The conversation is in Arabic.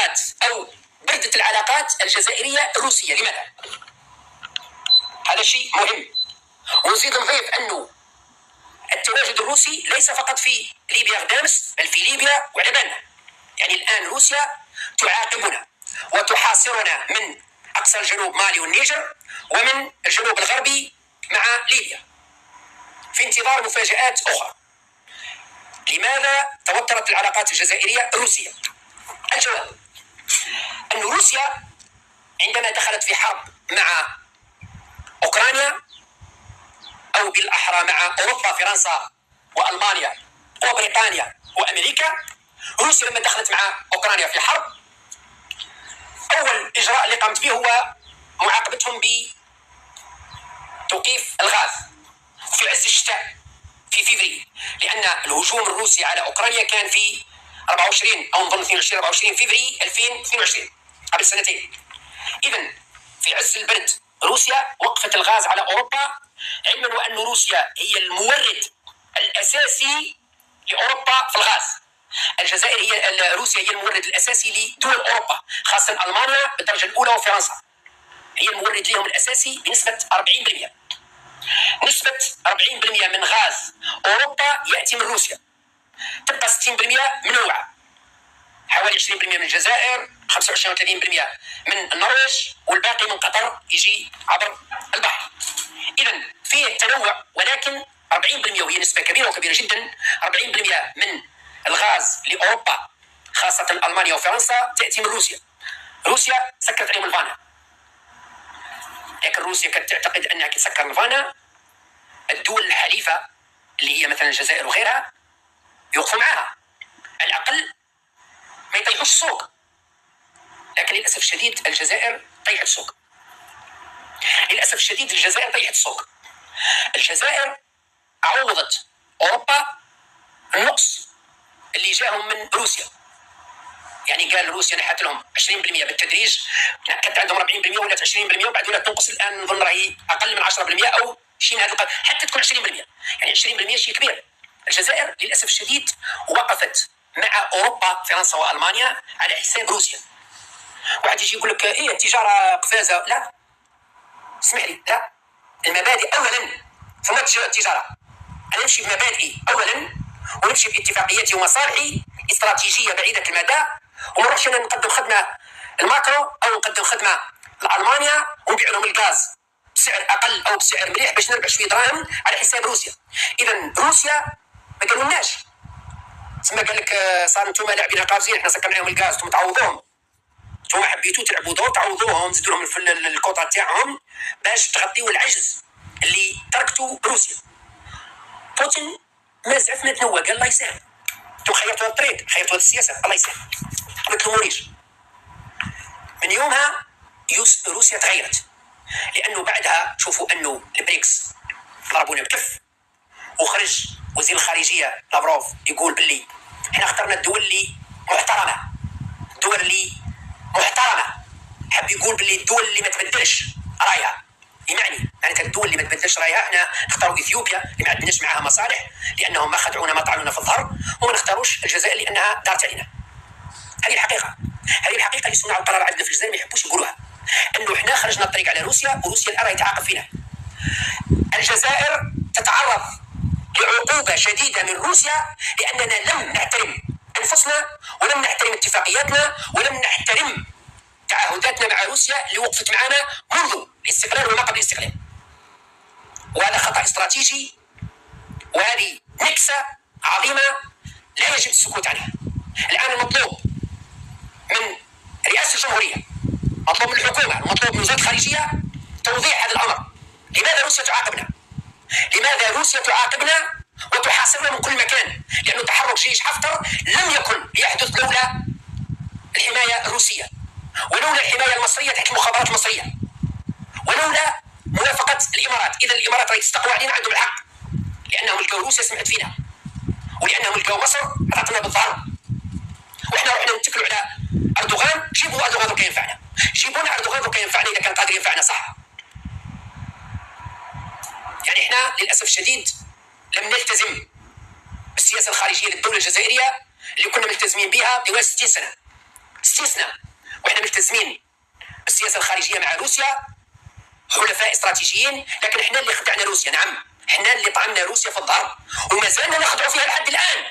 العلاقات أو بردت العلاقات الجزائرية الروسية. لماذا؟ هذا شيء مهم. ونزيد نضيف أنه التواجد الروسي ليس فقط في ليبيا غدامس، بل في ليبيا وعلى بالنا. يعني الآن روسيا تعاقبنا وتحاصرنا من أقصى الجنوب مالي والنيجر، ومن الجنوب الغربي مع ليبيا، في انتظار مفاجآت أخرى. لماذا توترت العلاقات الجزائرية الروسية؟ الجواب أن روسيا عندما دخلت في حرب مع أوكرانيا، أو بالأحرى مع أوروبا، فرنسا وألمانيا وبريطانيا وأمريكا، روسيا لما دخلت مع أوكرانيا في حرب، أول إجراء اللي قامت به هو معاقبتهم بتوقيف الغاز في عز الشتاء في فيفري، لأن الهجوم الروسي على أوكرانيا كان في 24 أو نظن 22-24 فيفري 2022، قبل سنتين. إذن في عز البرد روسيا وقفت الغاز على أوروبا، علما وأن روسيا هي المورد الأساسي لأوروبا في الغاز. الجزائر هي روسيا هي المورد الأساسي لدول أوروبا، خاصة ألمانيا بالدرجة الأولى وفرنسا، هي المورد لهم الأساسي بنسبة 40%. نسبة 40% من غاز أوروبا يأتي من روسيا، تبقى 60% منوعة، حوالي 20% من الجزائر، 25 30% من النرويج، والباقي من قطر يجي عبر البحر. إذن فيه تنوع، ولكن 40%، وهي نسبة كبيرة وكبيرة جدا، 40% من الغاز لأوروبا خاصة ألمانيا وفرنسا تأتي من روسيا. روسيا سكرت عليهم الفانا، لكن روسيا كانت تعتقد أنها تسكر الفانا الدول الحليفة اللي هي مثلا الجزائر وغيرها يوقفوا معها، على الأقل ما يطيحوش السوق. لكن للأسف الشديد الجزائر طيحت السوق. للأسف الشديد الجزائر طيحت السوق. الجزائر عوضت أوروبا النقص اللي جاهم من روسيا. يعني قال روسيا نحت لهم 20% بالتدريج، كانت عندهم 40% ولات 20%، وبعد ولات تنقص الآن نظن راهي أقل من 10% أو شيء من هذا حتى تكون 20%. يعني 20% شيء كبير. الجزائر للأسف الشديد وقفت مع أوروبا فرنسا وألمانيا على حساب روسيا. واحد يجي يقول لك إيه التجارة قفازة. لا، اسمح لي، لا، المبادئ أولا ثم التجارة. أنا نمشي بمبادئي أولا، ونمشي باتفاقياتي ومصالحي استراتيجية بعيدة المدى، وما نروحش أنا نقدم خدمة الماكرو أو نقدم خدمة لألمانيا ونبيع لهم الغاز بسعر أقل أو بسعر مليح باش نربح شوية دراهم على حساب روسيا. إذا روسيا ما قالولناش، ثم قال لك صار انتم لاعبين قافزين، احنا سكرنا لهم الغاز، انتم تعوضوهم، انتم حبيتوا تلعبوا دور تعوضوهم، زدوا لهم في الكوطه تاعهم باش تغطيوا العجز اللي تركتوا روسيا. بوتين ما زعف ما تنوى، قال الله يسهل، انتم خيرتوا الطريق، خيرتوا السياسه، الله يسهل، ما تلومونيش. من يومها روسيا تغيرت، لانه بعدها شوفوا انه البريكس ضربونا بكف، وخرج وزير الخارجيه لافروف يقول باللي احنا اخترنا الدول اللي محترمه، الدول اللي محترمه، حب يقول باللي الدول اللي ما تبدلش رايها، يعني معناتها الدول اللي ما تبدلش رايها احنا نختاروا اثيوبيا اللي ما عندناش معاها مصالح لانهم ما خدعونا ما طعنونا في الظهر، وما نختاروش الجزائر لانها دارت علينا. هذه الحقيقه، هذه الحقيقه اللي صناع القرار عندنا في الجزائر ما يحبوش يقولوها، انه احنا خرجنا الطريق على روسيا، وروسيا الان راهي تعاقب فينا. الجزائر تتعرض لعقوبه شديده من روسيا لاننا لم نحترم انفسنا، ولم نحترم اتفاقياتنا، ولم نحترم تعهداتنا مع روسيا اللي وقفت معنا منذ الاستقلال وما قبل الاستقلال. وهذا خطأ استراتيجي، وهذه نكسة عظيمة لا يجب السكوت عنها. الآن المطلوب من رئاسة الجمهورية، مطلوب من الحكومة، المطلوب من وزارة الخارجية توضيح هذا الأمر. لماذا روسيا تعاقبنا؟ لماذا روسيا تعاقبنا وتحاصرنا من كل مكان؟ لأنه تحرك جيش حفتر لم يكن يحدث لولا الحماية الروسية، ولولا الحماية المصرية تحت المخابرات المصرية، ولولا موافقة الإمارات. إذا الإمارات راهي تستقوى علينا، عندهم الحق، لأنهم لقوا روسيا سمعت فينا، ولأنهم لقوا مصر عطتنا بالظهر، وإحنا رحنا نتكلوا على أردوغان. جيبوا أردوغان وكان ينفعنا، جيبونا أردوغان وكان ينفعنا إذا كان قادر ينفعنا صح. يعني إحنا للأسف الشديد لم نلتزم بالسياسة الخارجية للدولة الجزائرية اللي كنا ملتزمين بها طوال 60 سنة. استثناء، واحنا ملتزمين بالسياسه الخارجيه مع روسيا، حلفاء استراتيجيين، لكن احنا اللي خدعنا روسيا. نعم، احنا اللي طعمنا روسيا في الظهر وما زالنا نخدعوا فيها لحد الان.